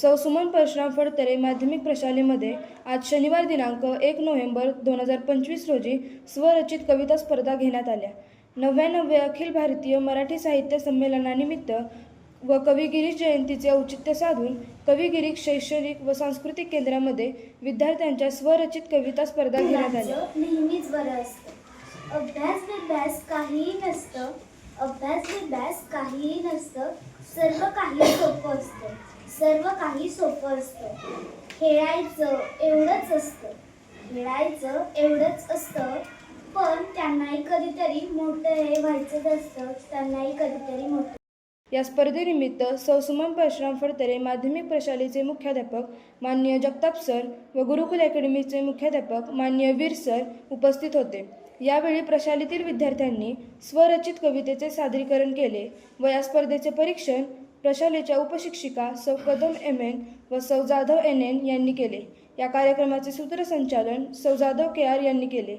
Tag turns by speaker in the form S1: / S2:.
S1: सौ सुमन परशुराम फडतरे माध्यमिक प्रशालेमध्ये आज शनिवार दिनांक 1 नोव्हेंबर 2025 रोजी स्वरचित कविता स्पर्धा घेण्यात आल्या. 99वे अखिल भारतीय मराठी साहित्य संमेलनानिमित्त व कवी गिरीश जयंतीचे औचित्य साधून कवी गिरीश शैक्षणिक व सांस्कृतिक केंद्रामध्ये विद्यार्थ्यांच्या स्वरचित कविता स्पर्धा घेण्यात आल्या.
S2: नेहमीच बरं असतं. अभ्यास काहीही नसतं. काहीही नसतं. सर्व काही सोपं असतं. खेळायचं एवढंच असतं. पण त्यांनाही कधीतरी मोठं व्हायचं असतं.
S1: या स्पर्धेनिमित्त सौ सुमन परशुराम फडतरे माध्यमिक प्रशालेचे मुख्याध्यापक माननीय जगताप सर व गुरुकुल अकॅडमीचे मुख्याध्यापक माननीय वीर सर उपस्थित होते. यावेळी प्रशालेतील विद्यार्थ्यांनी स्वरचित कवितेचे सादरीकरण केले व या स्पर्धेचे परीक्षण प्रशालेच्या उपशिक्षिका सौ कदम MN व सौ जाधव NN यांनी केले. या कार्यक्रमाचे सूत्रसंचालन सौ जाधव KR यांनी केले.